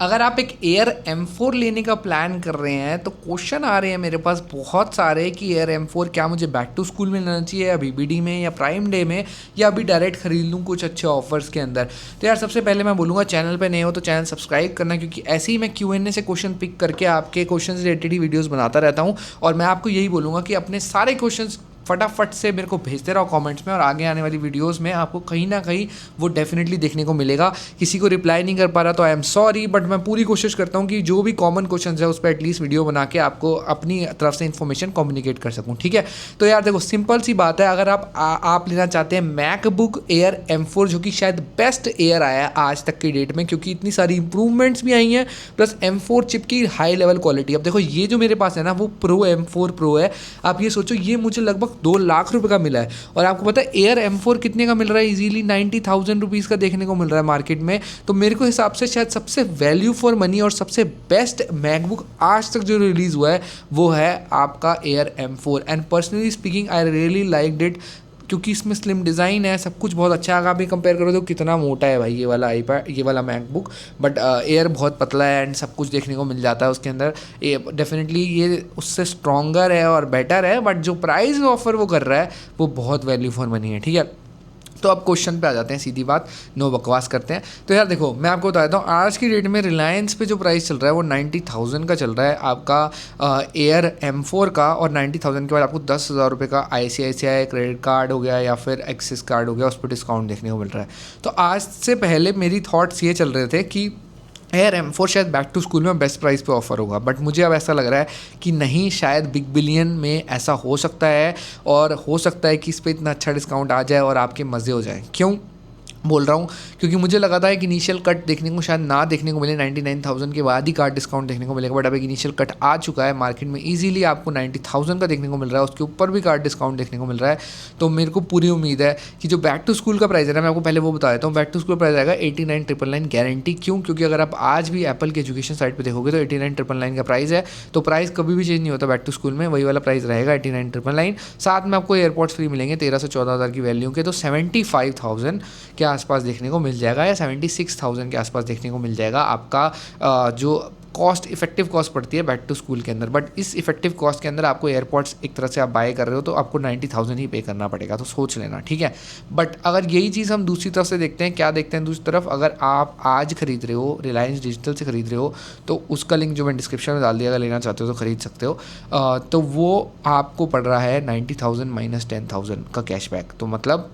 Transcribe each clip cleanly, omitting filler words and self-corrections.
अगर आप एक एयर M4 लेने का प्लान कर रहे हैं तो क्वेश्चन आ रहे हैं मेरे पास बहुत सारे कि एयर M4 क्या मुझे बैक टू स्कूल में लेना चाहिए या BBD में या प्राइम डे में या अभी डायरेक्ट खरीद लूँ कुछ अच्छे ऑफर्स के अंदर। तो यार सबसे पहले मैं बोलूँगा चैनल पे नए हो तो चैनल सब्सक्राइब करना, क्योंकि ऐसे ही मैं Q&A से क्वेश्चन पिक करके आपके क्वेश्चन रिलेटेड ही वीडियोज़ बनाता रहता हूँ। और मैं आपको यही बोलूँगा कि अपने सारे क्वेश्चन फटाफट से मेरे को भेजते रहो कमेंट्स में, और आगे आने वाली वीडियोस में आपको कहीं ना कहीं वो डेफिनेटली देखने को मिलेगा। किसी को रिप्लाई नहीं कर पा रहा तो आई एम सॉरी, बट मैं पूरी कोशिश करता हूँ कि जो भी कॉमन क्वेश्चन है उस पर एटलीस्ट वीडियो बना के आपको अपनी तरफ से इन्फॉर्मेशन कम्युनिकेट कर सकूँ, ठीक है। तो यार देखो सिंपल सी बात है, अगर आप लेना चाहते हैं मैकबुक एयर M4 जो कि शायद बेस्ट एयर आया है आज तक की डेट में, क्योंकि इतनी सारी इंप्रूवमेंट्स भी आई हैं, प्लस M4 चिप की हाई लेवल क्वालिटी। अब देखो ये जो मेरे पास है ना वो प्रो M4 प्रो है। आप ये सोचो ये मुझे लगभग 2 लाख रुपए का मिला है, और आपको पता है एयर M4 कितने का मिल रहा है, इजीली 90,000 रुपीज़ का देखने को मिल रहा है मार्केट में। तो मेरे को हिसाब से शायद सबसे वैल्यू फॉर मनी और सबसे बेस्ट मैकबुक आज तक जो रिलीज़ हुआ है वो है आपका air M4। And personally speaking I really liked it, क्योंकि इसमें स्लिम डिज़ाइन है, सब कुछ बहुत अच्छा है। अगर आप ये कंपेयर करो तो कितना मोटा है भाई ये वाला आईपैड, ये वाला मैकबुक, बट एयर बहुत पतला है एंड सब कुछ देखने को मिल जाता है उसके अंदर। ये डेफिनेटली ये उससे स्ट्रॉन्गर है और बेटर है, बट जो प्राइस ऑफर वो कर रहा है वो बहुत वैल्यू फॉर मनी है, ठीक है। तो अब क्वेश्चन पे आ जाते हैं, सीधी बात, नो बकवास करते हैं। तो यार देखो मैं आपको बता देता हूँ आज की डेट में रिलायंस पे जो प्राइस चल रहा है वो 90,000 का चल रहा है आपका एयर M4 का, और 90,000 के बाद आपको 10,000 रुपये का ICICI क्रेडिट कार्ड हो गया या फिर एक्सिस कार्ड हो गया, उस पर डिस्काउंट देखने को मिल रहा है। तो आज से पहले मेरी थॉट्स ये चल रहे थे कि एयर M4 शायद बैक टू स्कूल में बेस्ट प्राइस पे ऑफर होगा, बट मुझे अब ऐसा लग रहा है कि नहीं, शायद बिग बिलियन में ऐसा हो सकता है, और हो सकता है कि इस पर इतना अच्छा डिस्काउंट आ जाए और आपके मज़े हो जाए। क्यों बोल रहा हूँ, क्योंकि मुझे लगा था एक इनिशियल कट देखने को शायद ना देखने को मिले, 99,000 के बाद ही कार्ड डिस्काउंट देखने को मिलेगा, बट अब एक इनिशियल कट आ चुका है मार्केट में, इजीली आपको 90,000 का देखने को मिल रहा है, उसके ऊपर भी कार्ड डिस्काउंट देखने को मिल रहा है। तो मेरे को पूरी उम्मीद है कि जो बैक टू स्कूल का प्राइस है ना, मैं आपको पहले वो बता देता हूँ, बैक टू स्कूल प्राइस आएगा 89,999 गारंटी। क्यों? क्योंकि अगर आप आज भी एप्पल के एजुकेशन साइट पर देखोगे तो 89,999 का प्राइस है। तो प्राइस कभी भी चेंज नहीं होता बैक टू स्कूल में, वही वाला प्राइस रहेगा 89,999। साथ में आपको एयरपोर्ट्स फ्री मिलेंगे 13 से 14,000 की वैल्यू के, तो 75,000 के आसपास देखने को मिल जाएगा, या 76,000 के आसपास देखने को मिल जाएगा आपका जो कॉस्ट इफेक्टिव कॉस्ट पड़ती है बैक टू स्कूल के अंदर। बट इस इफेक्टिव कॉस्ट के अंदर आपको एयरपोर्ट्स एक तरह से आप बाय कर रहे हो तो आपको 90,000 ही पे करना पड़ेगा, तो सोच लेना, ठीक है। बट अगर यही चीज़ हम दूसरी तरफ से देखते हैं, क्या देखते हैं दूसरी तरफ, अगर आप आज खरीद रहे हो रिलायंस डिजिटल से खरीद रहे हो तो उसका लिंक जो मैं डिस्क्रिप्शन में डाल दिया, अगर लेना चाहते हो तो खरीद सकते हो। तो वो आपको पड़ रहा है 90,000 माइनस 10,000 का कैशबैक, तो मतलब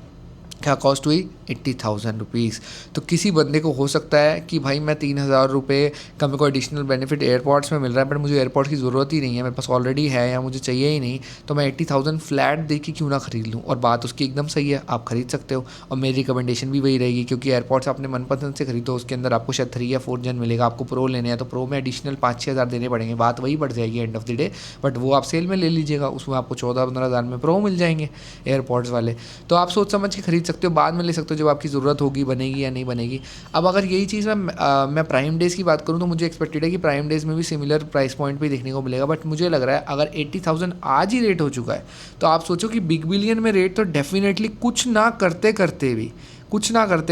क्या कॉस्ट हुई 80,000 रुपीज़। तो किसी बंदे को हो सकता है कि भाई मैं 3,000 रुपये का मेरे को एडिशनल बेनिफिट एयरपोर्ट्स में मिल रहा है, बट मुझे एयरपोर्ट्स की ज़रूरत ही नहीं है, मेरे पास ऑलरेडी है या मुझे चाहिए ही नहीं, तो मैं 80,000 फ्लैट दे के क्यों ना खरीद लूँ। और बात उसकी एकदम सही है, आप खरीद सकते हो, और मेरी रिकमेंडेशन भी वही रहेगी, क्योंकि एयरपोर्ट्स अपने मनपसंद से खरीदो, उसके अंदर आपको शायद 3 या 4 जन मिलेगा। आपको प्रो लेने हैं तो प्रो में एडिशनल 5-6 हज़ार देने पड़ेंगे, बात वही बढ़ जाएगी end of the day, but वो आप सेल में ले लीजिएगा, उसमें आपको 14-15 हज़ार में प्रो मिल जाएंगे एयरपोर्ट्स वाले। तो आप सोच समझ के खरीद सकते हो, बाद में ले सकते हो जब आपकी ज़रूरत होगी, बनेगी या नहीं बनेगी। अब अगर यही चीज़ मैं प्राइम डेज़ की बात करूँ तो मुझे एक्सपेक्टेड है कि प्राइम डेज़ में भी सिमिलर प्राइस पॉइंट पे देखने को मिलेगा, बट मुझे लग रहा है अगर 80,000 आज ही रेट हो चुका है तो आप सोचो कि बिग बिलियन में रेट तो डेफिनेटली कुछ ना करते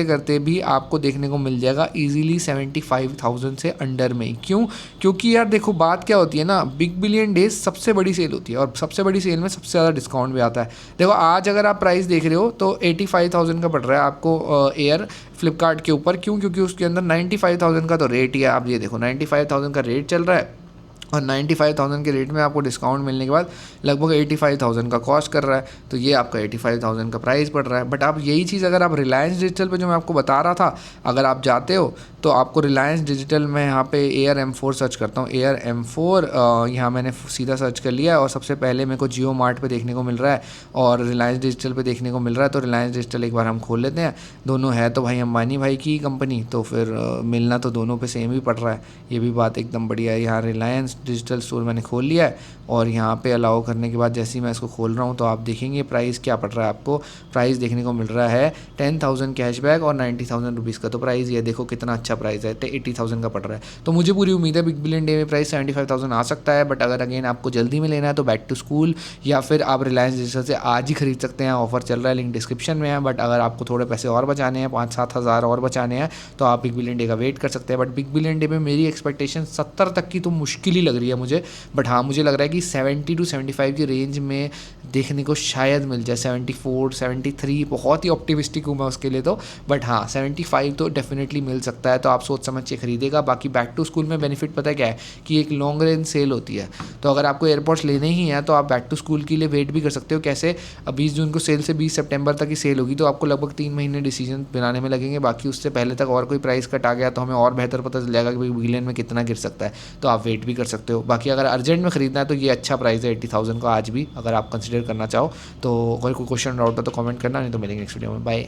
करते भी आपको देखने को मिल जाएगा इजीली 75,000 से अंडर में। क्यों? क्योंकि यार देखो बात क्या होती है ना, बिग बिलियन डेज सबसे बड़ी सेल होती है, और सबसे बड़ी सेल में सबसे ज़्यादा डिस्काउंट भी आता है। देखो आज अगर आप प्राइस देख रहे हो तो 85,000 का पड़ रहा है आपको एयर फ्लिपकार्ट के ऊपर। क्यों? क्योंकि उसके अंदर 95,000 का तो रेट ही है। आप ये देखो 95,000 का रेट चल रहा है, और 95,000 के रेट में आपको डिस्काउंट मिलने के बाद लगभग 85,000 का कॉस्ट कर रहा है, तो ये आपका 85,000 का प्राइस पड़ रहा है। बट आप यही चीज़ अगर आप रिलायंस डिजिटल पे जो मैं आपको बता रहा था, अगर आप जाते हो तो आपको रिलायंस डिजिटल में यहाँ पे एयर M4 सर्च करता हूँ, एयर M4 यहाँ मैंने सीधा सर्च कर लिया, और सबसे पहले मेरे को जियो मार्ट पे देखने को मिल रहा है और रिलायंस डिजिटल पे देखने को मिल रहा है। तो रिलायंस डिजिटल एक बार हम खोल लेते हैं, दोनों है तो भाई अंबानी भाई की कंपनी, तो फिर मिलना तो दोनों पे सेम ही पड़ रहा है, ये भी बात एकदम बढ़िया है। यहाँ रिलायंस रिलायंस डिजिटल स्टोर मैंने खोल लिया है और यहाँ पे अलाउ करने के बाद जैसे ही मैं इसको खोल रहा हूँ तो आप देखेंगे प्राइस क्या पड़ रहा है आपको। प्राइस देखने को मिल रहा है 10,000 कैशबैक और 90,000 रुपीज़ का। तो प्राइस ये देखो कितना अच्छा प्राइस है, 80,000 का पड़ रहा है। तो मुझे पूरी उम्मीद है बिग बिलियन डे में प्राइस 75,000 आ सकता है। बट अगर अगेन आपको जल्दी में लेना है तो बैक टू स्कूल या फिर आप रिलायंस डिजिटल से आज ही खरीद सकते हैं, ऑफर चल रहा है, लिंक डिस्क्रिप्शन में है। बट अगर आपको थोड़े पैसे और बचाने हैं, 5-7 हज़ार और बचाने हैं, तो आप बिग बिलियन डे का वेट कर सकते हैं। बट बिग बिलियन डे में मेरी एक्सपेक्टेशन 70 तक की तो मुश्किल ही लग रही है मुझे। बट हाँ, मुझे लग रहा है कि 70 to 75 की रेंज में देखने को शायद मिल जाए। 74, 73 बहुत ही ऑप्टिमिस्टिक हूँ मैं उसके लिए तो। बट हाँ, 75 तो डेफिनेटली मिल सकता है। तो आप सोच समझ के खरीदेगा। बाकी बैक टू स्कूल में बेनिफिट पता है क्या है कि एक लॉन्ग रेंज सेल होती है। तो अगर आपको एयरपोर्ट्स लेने ही हैं तो आप बैक टू स्कूल के लिए वेट भी कर सकते हो। कैसे, 20 जून को सेल से 20 सितंबर तक की सेल होगी, तो आपको लगभग 3 महीने डिसीजन बनाने में लगेंगे। बाकी उससे पहले तक और कोई प्राइस कट आ गया तो हमें और बेहतर पता चल जाएगा कि बिलियन में कितना गिर सकता है। तो आप वेट भी कर सकते हो। बाकी अगर अर्जेंट में खरीदना है तो ये अच्छा प्राइस है 80,000 का आज भी, अगर आप कंसिडर करना चाहो तो। अगर कोई क्वेश्चन डाउट हो तो कमेंट करना, नहीं तो मिलेंगे नेक्स्ट वीडियो में। बाय।